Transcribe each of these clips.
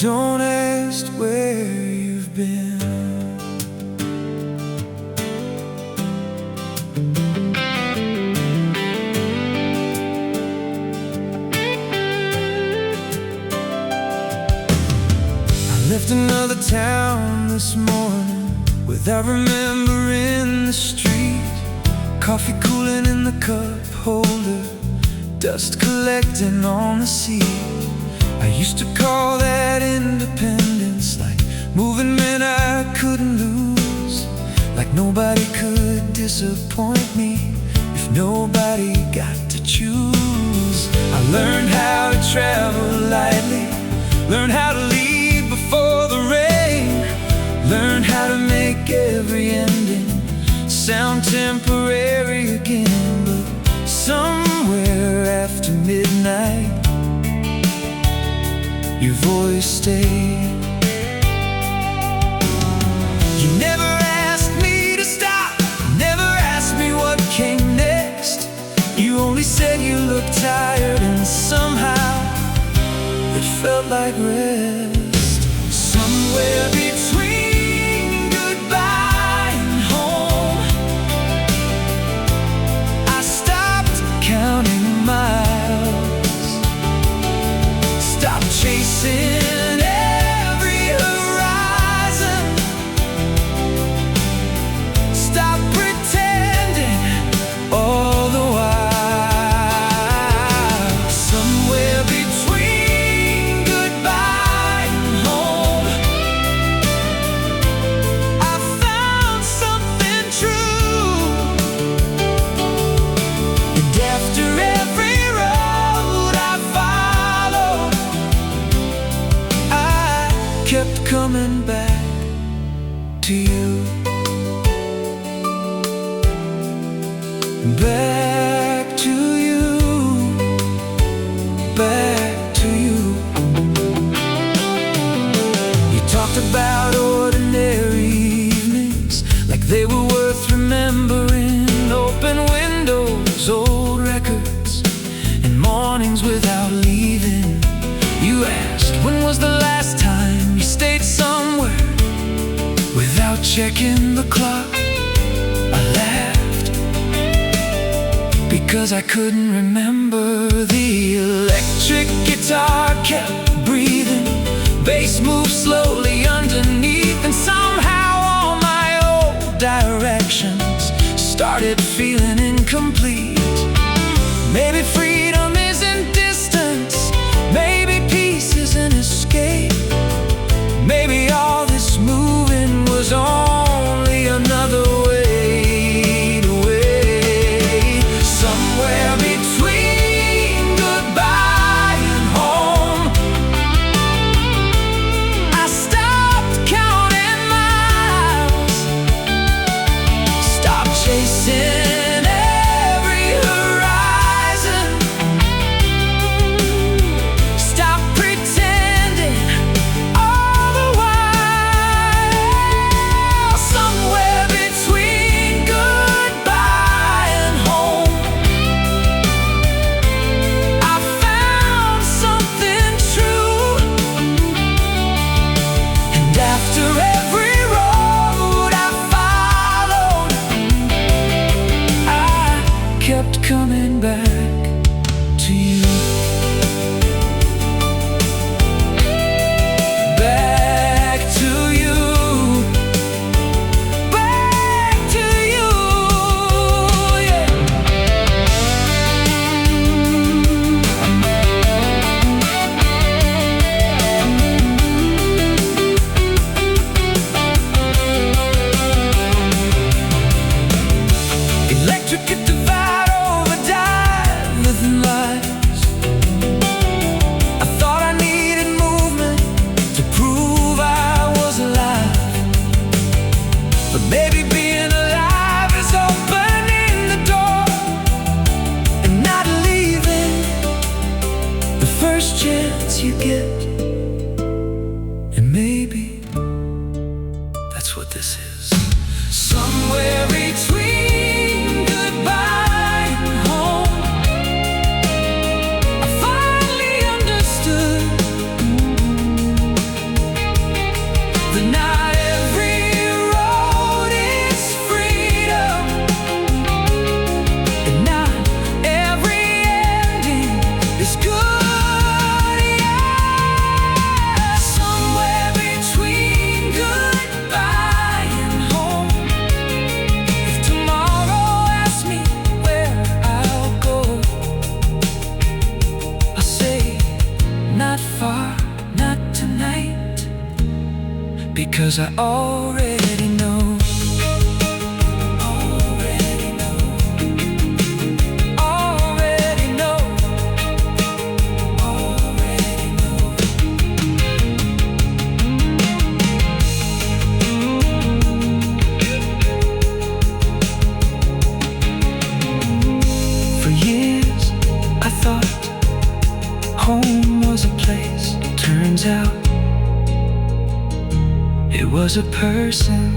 Don't ask where you've been. I left another town this morning without remembering the street. Coffee cooling in the cup holder, dust collecting on the seat. I used to call that independence, like moving men I couldn't lose, like nobody could disappoint me if nobody got to choose. I learned how to travel lightly, learned how to leave before the rain, learned how to make every ending sound temporary again. But somewhere after midnight, your voice stayed. You never asked me to stop, never asked me what came next. You only said you looked tired, and somehow it felt like rest. Somewhere between goodbye and home, I stopped counting miles, stopped chasing every horizon, stop pretending all the while. Somewhere between goodbye and home, I found something true. And after every road I followed, I kept coming back to you. Back to you, back to you. You talked about ordinary evenings like they were worth remembering. Open windows, old records, and mornings without leaving. You asked when was the last time you stayed somewhere without checking the clock. I laughed because I couldn't remember. The electric guitar kept breathing, bass moved slowly underneath, and somehow all my old directions started feeling incomplete. Maybe freedom isn't distance, maybe peace is an escape, maybe all this moving was only another way to wait. Somewhere between goodbye and home, I stopped counting miles, stopped chasing every horizon, stopped pretending all the while. Somewhere between goodbye and home, I found something true. And after every road I followed, I kept coming back to you. Back to you, back to you, yeah. Electric could divide, overdrive, nothing lies. I thought I needed movement to prove I was alive, but maybe being alive is opening the door and not leaving the first chance you get. And maybe that's what this is. Somewhere between goodbye and home, I finally understood 'cause I already know. Already know. Already know. Already know. For years I thought home was a place. Turns out it was a person.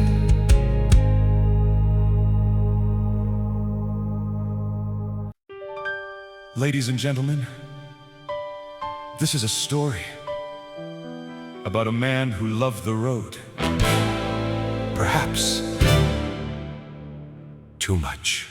Ladies and gentlemen, this is a story about a man who loved the road. Perhaps too much.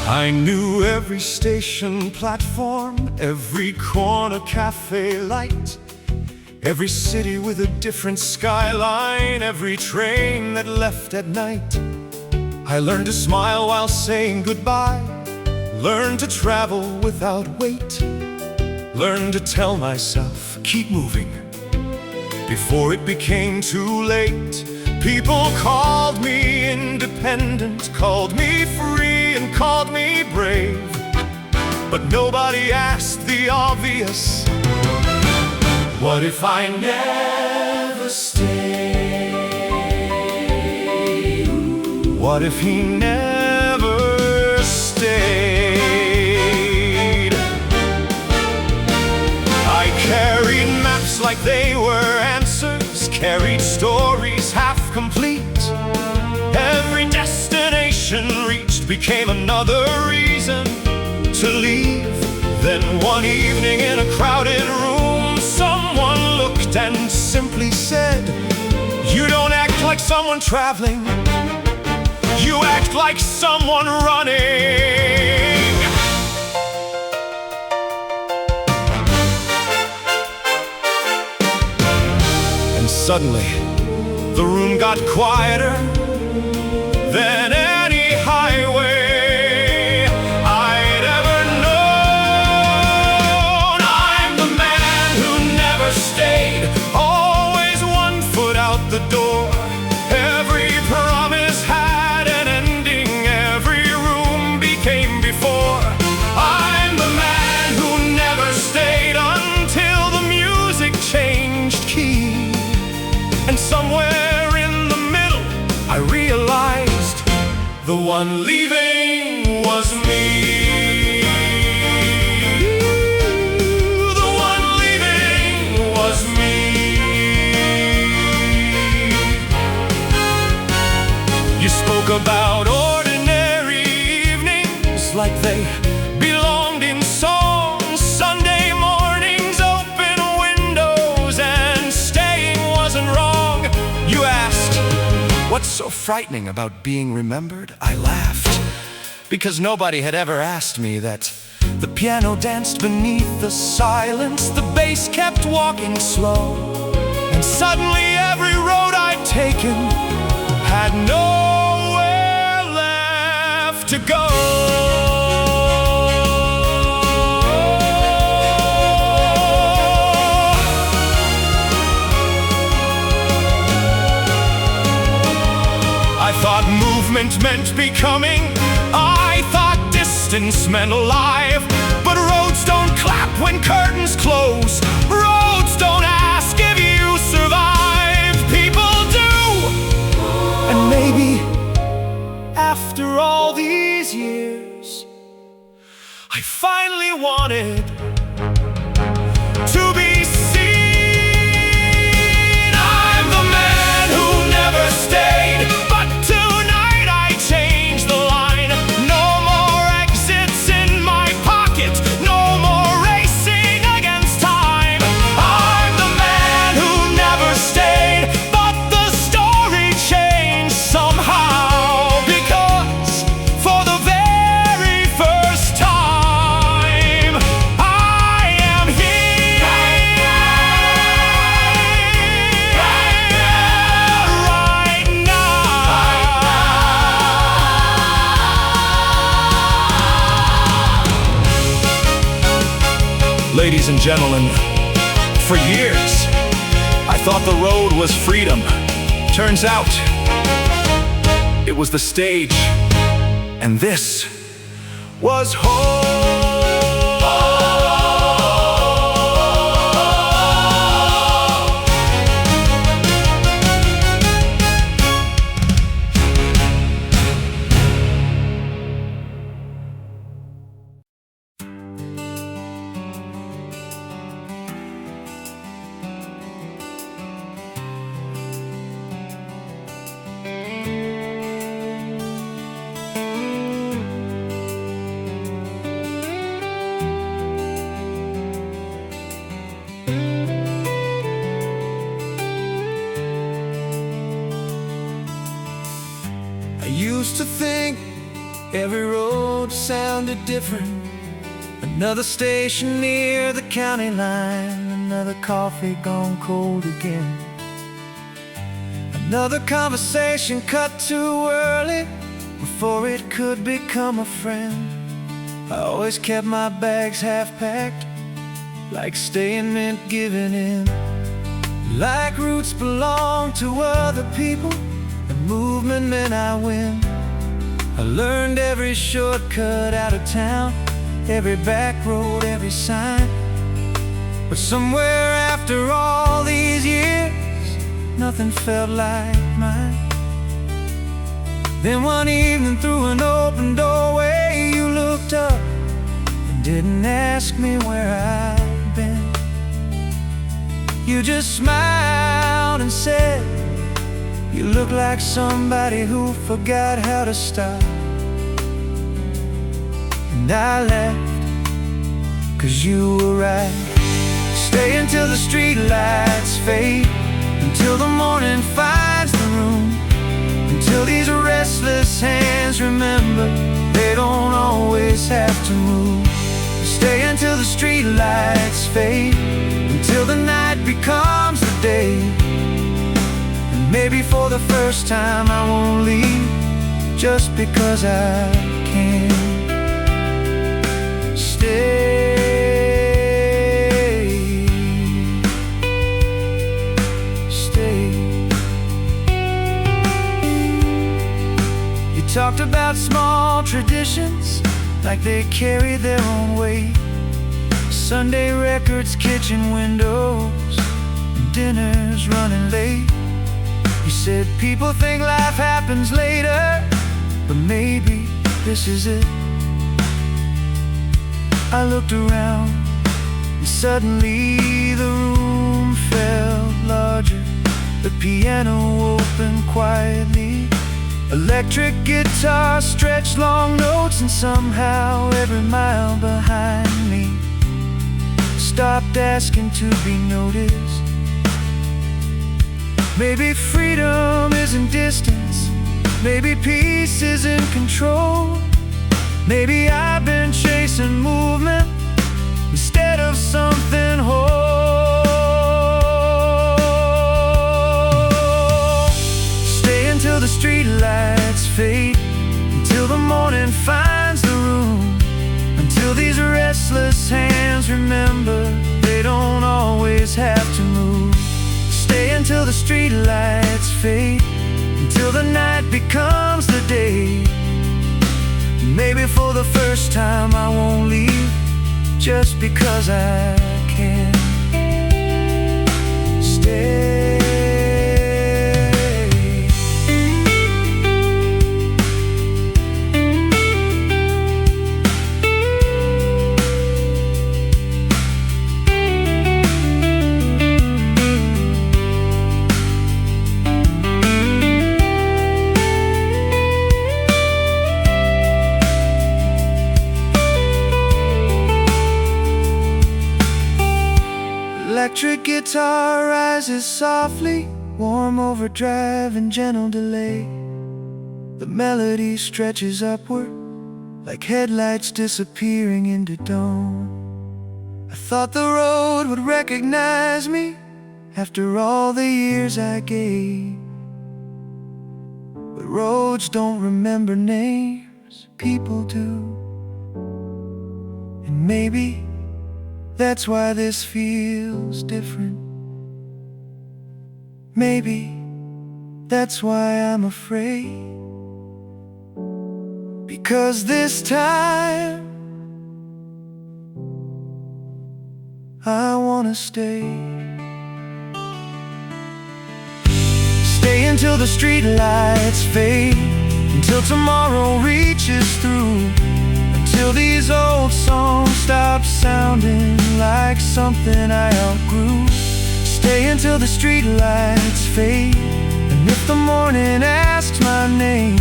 I knew every station platform, every corner cafe light, every city with a different skyline, every train that left at night. I learned to smile while saying goodbye, learned to travel without wait, learned to tell myself, keep moving, before it became too late. People called me independent, called me free, and called me brave, but nobody asked the obvious. What if I never stayed? What if he never stayed? I carried maps like they were answers, carried stories half complete. Every destination reached became another reason to leave. Then one evening in a crowded room, someone looked and simply said, "You don't act like someone traveling, you act like someone running." And suddenly, the room got quieter than any highway I'd ever known. I'm the man who never stayed, always 1 foot out the door. Every promise had an ending, every room became before. I'm the man who never stayed until the music changed key. And somewhere in the middle, I realized the one leaving was me. The one leaving was me. You spoke about ordinary evenings like they belonged in songs. Sunday mornings, open windows, and staying wasn't wrong. You asked, what's so frightening about being remembered? I laughed, because nobody had ever asked me that. The piano danced beneath the silence, the bass kept walking slow, and suddenly every road I'd taken had nowhere left to go. I thought movement meant becoming, I thought distance meant alive. But roads don't clap when curtains close, roads don't ask if you survived. People do. And maybe after all these years, I finally wanted to be seen. I'm the man who never stayed, but tonight I changed the line. No more exits in my pocket, no more racing against time. I'm the man who never stayed, but the story changed somehow, because for the very first time I ladies and gentlemen. For years, I thought the road was freedom. Turns out, it was the stage. And this was home. I used to think every road sounded different. Another station near the county line, another coffee gone cold again. Another conversation cut too early before it could become a friend. I always kept my bags half-packed, like staying meant giving in. Like roots belong to other people, and movement meant I win. I learned every shortcut out of town, every back road, every sign. But somewhere after all these years, nothing felt like mine. Then one evening through an open doorway, you looked up and didn't ask me where I'd been. You just smiled and said, "You look like somebody who forgot how to stop." And I laughed, 'cause you were right. Stay until the street lights fade, until the morning finds the room, until these restless hands remember they don't always have to move. Stay until the street lights fade, until the night becomes the day. And maybe for the first time I won't leave, just because I can. Stay. You talked about small traditions, like they carry their own weight. Sunday records, kitchen windows, and dinners running late. You said people think life happens later, but maybe this is it. I looked around, and suddenly the room felt larger. The piano opened quietly, electric guitar stretched long notes, and somehow every mile behind me stopped asking to be noticed. Maybe freedom isn't distance, maybe peace isn't control. Maybe I've been chasing movement instead of something whole. Stay until the street lights fade, until the morning finds the room, until these restless hands remember they don't always have to move. Stay until the street lights fade, until the night becomes the day. Maybe for the first time I won't leave, just because I can. Stay. Electric guitar rises softly, warm overdrive and gentle delay. The melody stretches upward, like headlights disappearing into dawn. I thought the road would recognize me after all the years I gave. But roads don't remember names, people do. And maybe That's why this feels different. Maybe that's why I'm afraid. Because this time I wanna stay. Stay until the street lights fade, until tomorrow reaches through, until these old songs stop sounding like something I outgrew. Stay until the street lights fade, and if the morning asks my name,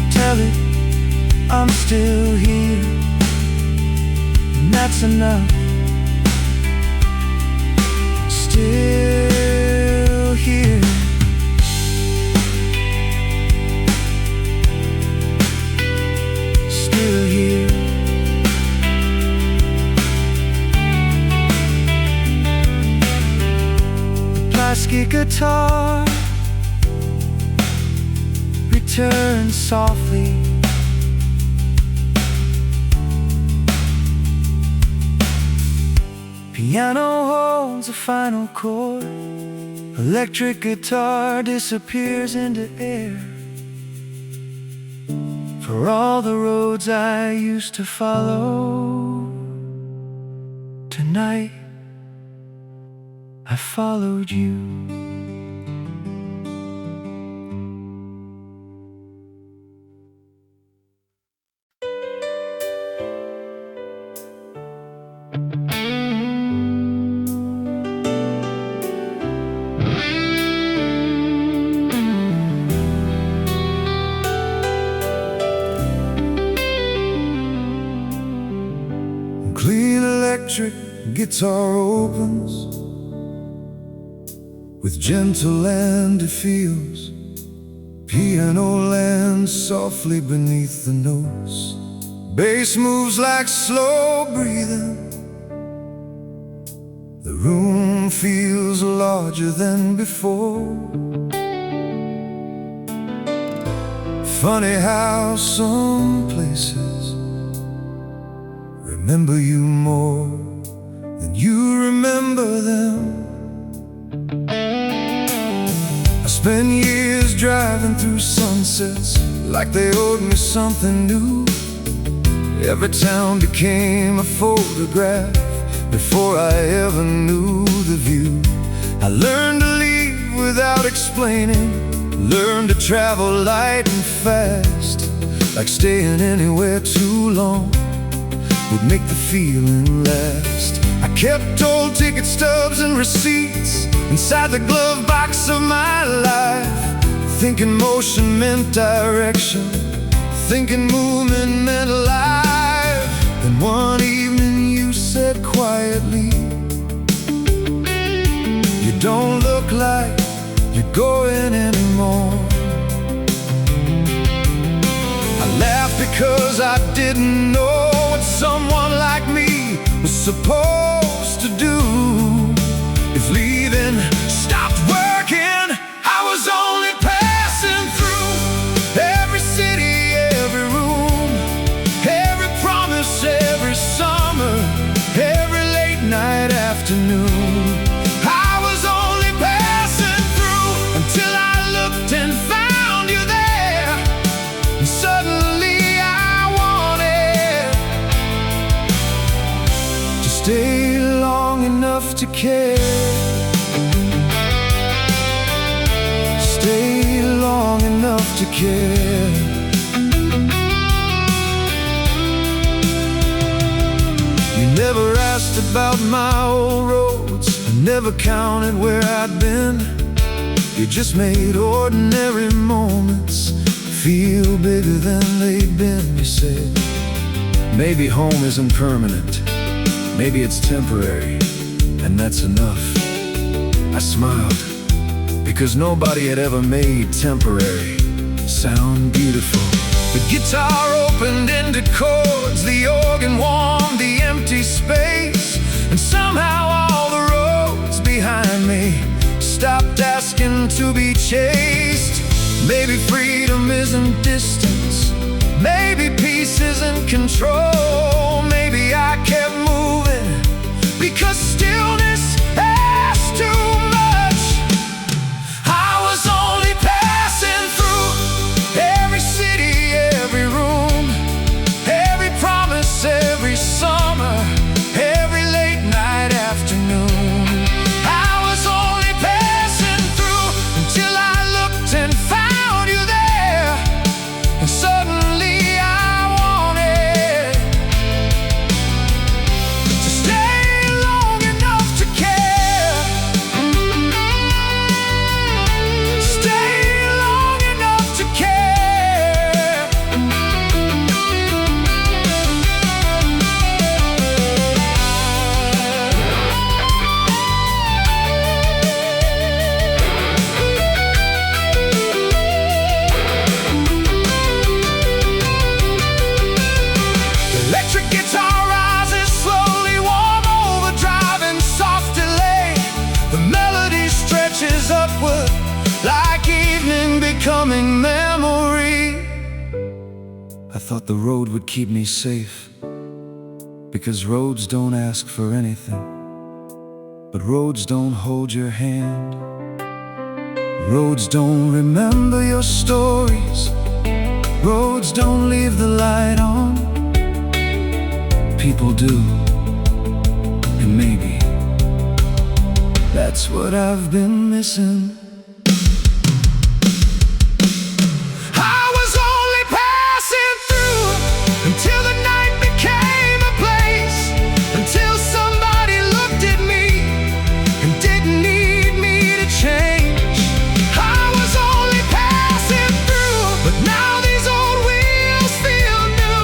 tell it I'm still here, and that's enough. Still here. Still here. The plastic guitar returns softly. Piano holds a final chord. Electric guitar disappears into air. For all the roads I used to follow, tonight I followed you. Clean electric guitar opens with gentle land it feels. Piano lands softly beneath the notes. Bass moves like slow breathing. The room feels larger than before. Funny how some places remember you more than you remember them. I spent years driving through sunsets like they owed me something new. Every town became a photograph before I ever knew the view. I learned to leave without explaining, learned to travel light and fast, like staying anywhere too long would make the feeling last. I kept old ticket stubs and receipts inside the glove box of my life, thinking motion meant direction, thinking movement meant life. Then one evening you said quietly, you don't look like you're going anymore. I laughed because I didn't know what someone like me was supposed to do. If leaving stopped working, I was only passing through. Every city, every room, every promise, every summer, every late night afternoon. I was only passing through until I looked and found you there. And suddenly stay long enough to care. Stay long enough to care. You never asked about my old roads, I never counted where I'd been. You just made ordinary moments feel bigger than they'd been. You said, maybe home isn't permanent, maybe it's temporary, and that's enough. I smiled, because nobody had ever made temporary sound beautiful. The guitar opened into chords, the organ warmed the empty space, and somehow all the roads behind me stopped asking to be chased. Maybe freedom isn't distance, maybe peace isn't control. Maybe I kept moving thought the road would keep me safe, because roads don't ask for anything, but roads don't hold your hand. Roads don't remember your stories, roads don't leave the light on. People do, and maybe that's what I've been missing. I was only passing through until the night became a place, until somebody looked at me and didn't need me to change. I was only passing through, but now these old wheels feel new,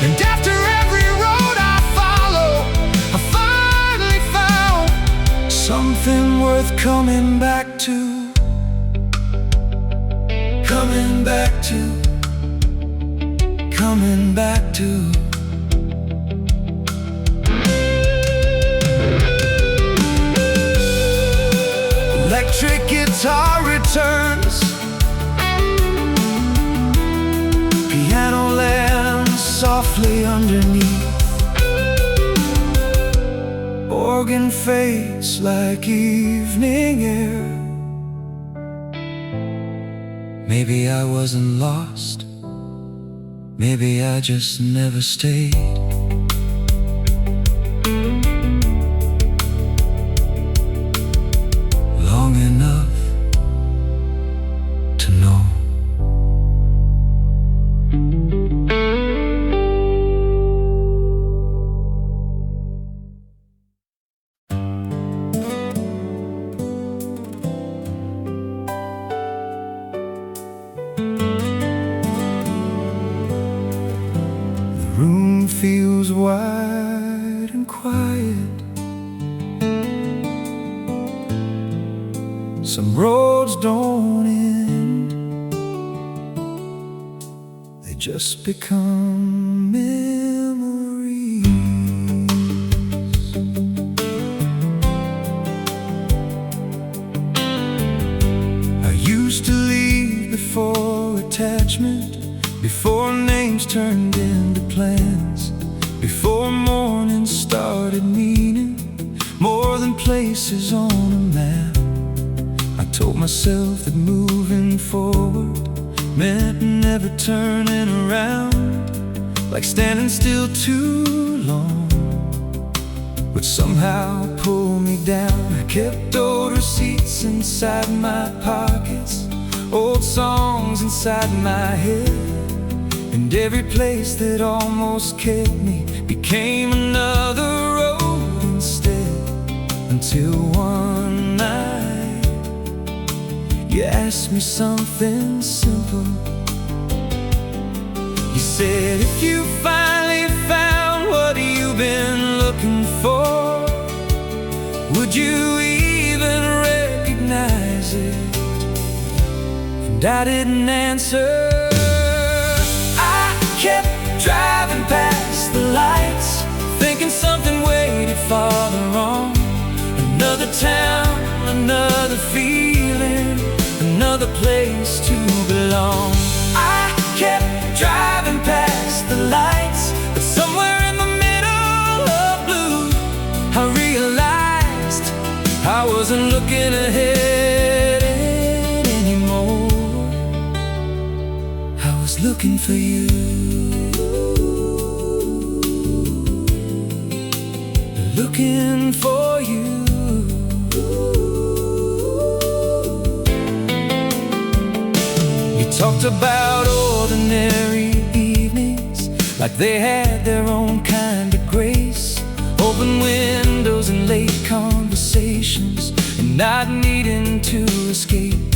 and after every road I follow, I finally found Something worth coming back to, coming back to, coming back to. Electric guitar returns, piano lands softly underneath, organ fades like evening air. Maybe I wasn't lost, maybe I just never stayed. Long enough to know. The room feels wide and quiet. Some roads don't end, they just become memories. I used to leave before attachment, before names turned into plans, before morning started meaning more than places on a map. I told myself that moving forward meant never turning around, like standing still too long would somehow pull me down. I kept old receipts inside my pockets, old songs inside my head, and every place that almost kept me became another road instead. Until one night you asked me something simple. You said, if you finally found what you've been looking for, would you even recognize it? And I didn't answer. Kept driving past the lights, thinking something waited farther on. Another town, another feeling, another place to belong. I kept driving past the lights, but somewhere in the middle of blue I realized I wasn't looking ahead anymore. I was looking for you, looking for you. You talked about ordinary evenings like they had their own kind of grace, open windows and late conversations, and not needing to escape.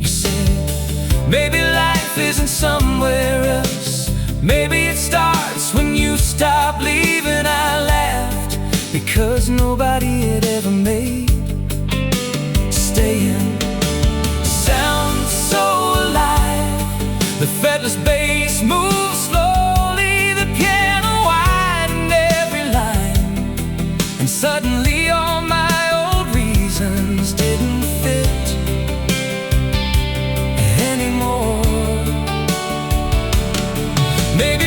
You said, maybe life isn't somewhere else, maybe it starts when you stop leaving. I laughed, because nobody had ever made staying sound so alive. The fretless bass moved slowly, the piano widened every line, and suddenly all my old reasons didn't fit anymore. Maybe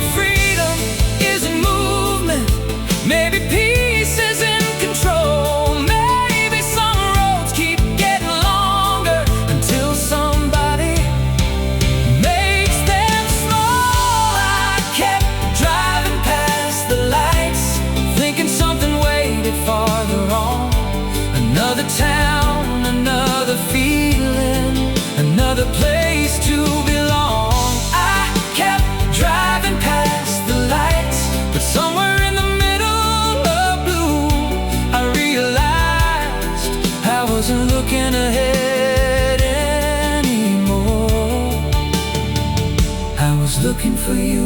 for you,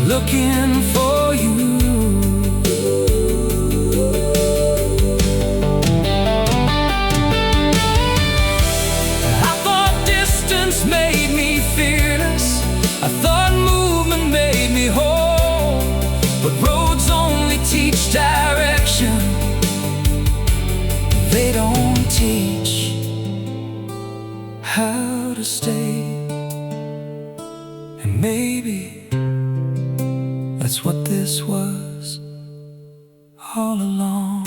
looking for you. I thought distance made me fearless, I thought movement made me whole, but roads only teach direction, they don't teach how to stay. And maybe that's what this was all along.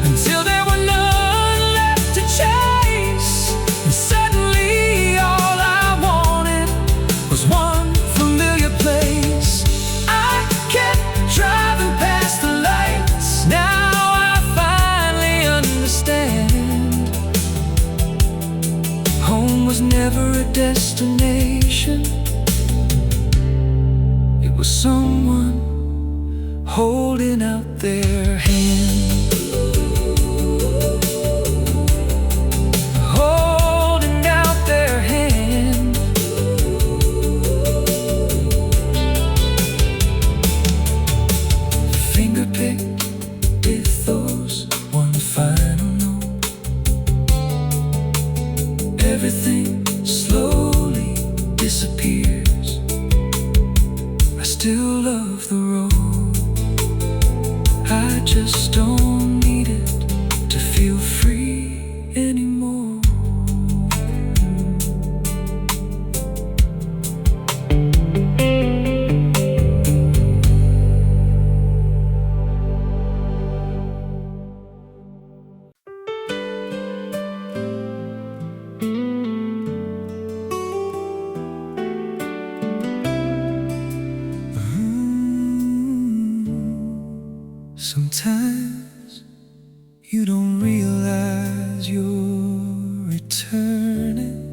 Until there were none left to chase, and suddenly all I wanted was one familiar place. I kept driving past the lights, now I finally understand. Home was never a destination, it was someone holding out their hand. Everything slowly disappears. I still love the road, I just don't need it to feel free anymore. Sometimes you don't realize you're returning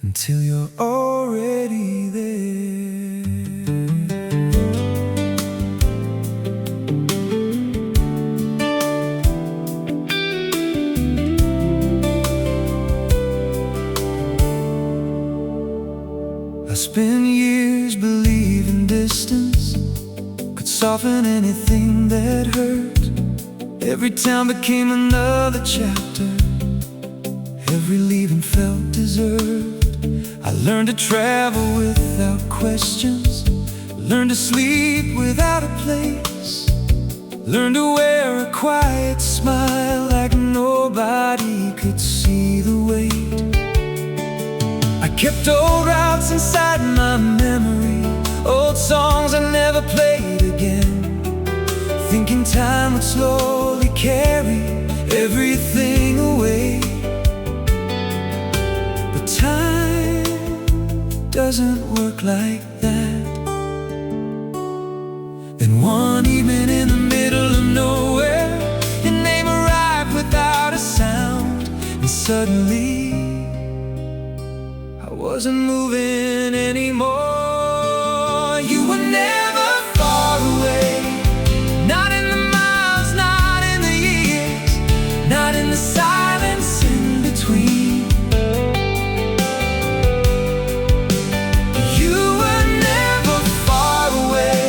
until you're already there. I spent years believing distance could soften anything that hurt. Every town became another chapter, every leaving felt deserved. I learned to travel without questions, learned to sleep without a place, learned to wear a quiet smile like nobody could see the weight. I kept old routes inside my memory, old songs I never played again, thinking time would slowly carry everything away. But time doesn't work like that. Then one evening in the middle of nowhere, your name arrived without a sound, and suddenly I wasn't moving anymore. You were never far away, not in the miles, not in the years, not in the silence in between. You were never far away,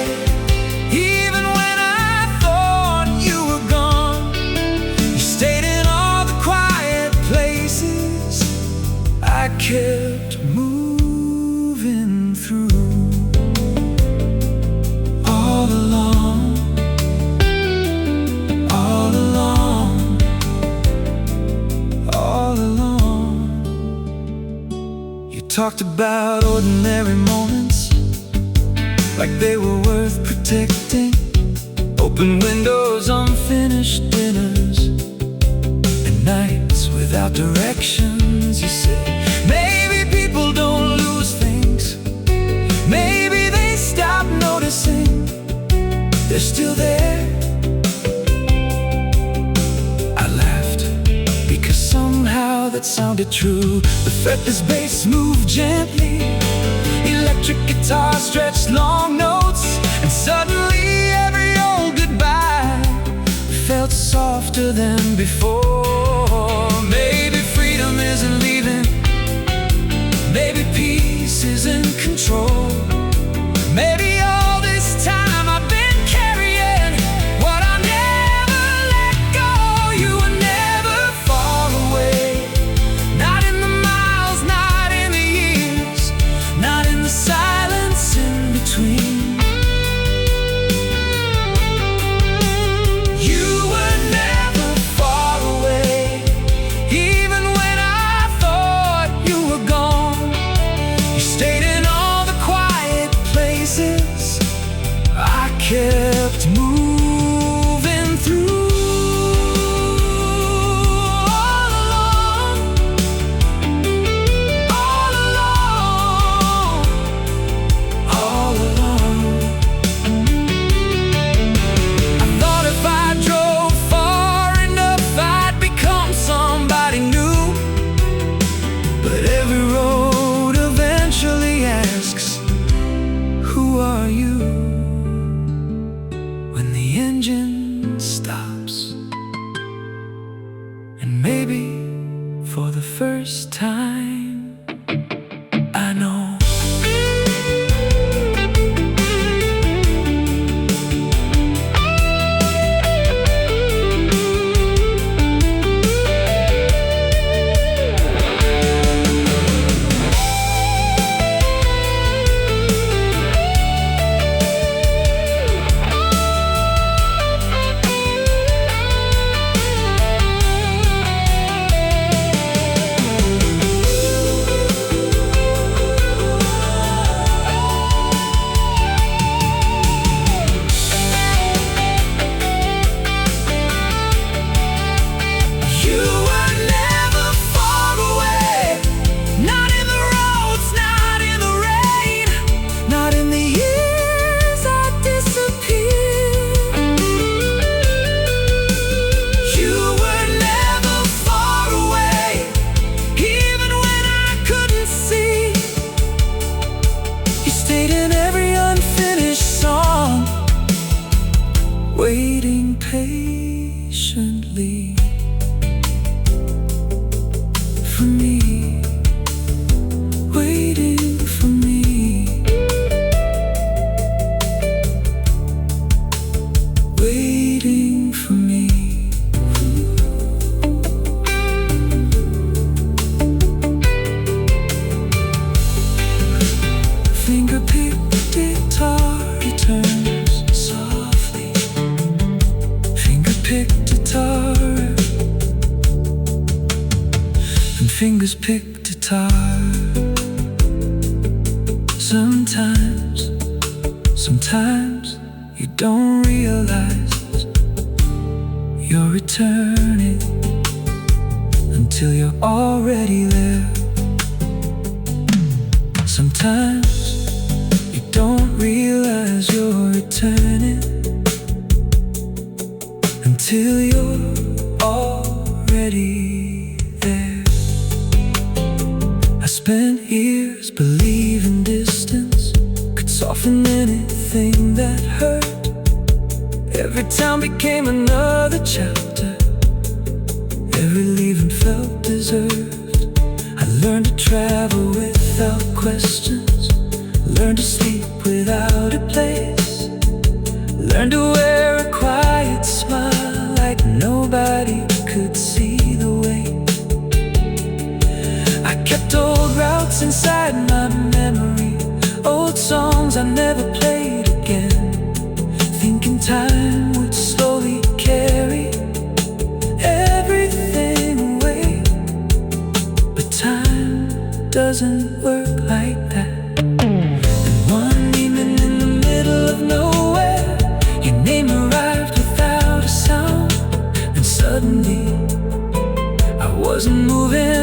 even when I thought you were gone. You stayed in all the quiet places I kept moving through. All along, all along, all along. You talked about ordinary moments like they were worth protecting. Open windows, unfinished dinners, and nights without directions. You say, maybe people don't lose things, maybe they stop noticing. They're still there. I laughed, because somehow that sounded true. The fretless bass moved gently, electric guitar stretched long notes, and suddenly every old goodbye felt softer than before. Maybe freedom isn't leaving, maybe peace is in control. Maybe all this time I've been carrying what I never let go. You were never far away, not in the miles, not in the years, not in the silence in between. You were never far away, even when I thought you were gone. You stayed in all the quiet places I kept moving through. All along, all along, all along. I thought if I drove far enough I'd become somebody new, but every road eventually asks, who are you? When the engine stops, and maybe for the first time I know. You were never far away, not in the roads, not in the rain, not in the years I disappeared. You were never far away, even when I couldn't see. You stayed in every unfinished song, waiting patiently for me, waiting for me, waiting for me. Finger-picked guitar returns softly, finger-picked guitar, and fingers pick guitar. Sometimes you don't realize you're returning until you're already there. Sometimes you don't realize you're returning until you're already there. I spent years believing distance could soften anything that hurt. Every town became another chapter, every leaving felt deserved. I learned to travel without questions, learned to sleep without a place, learned to wear a quiet smile like nobody could see the way. I kept old routes inside my memory, old songs I never played again, thinking time would slowly carry everything away. But time doesn't work like that. And one evening in the middle nowhere. Your name arrived without a sound, and suddenly I wasn't moving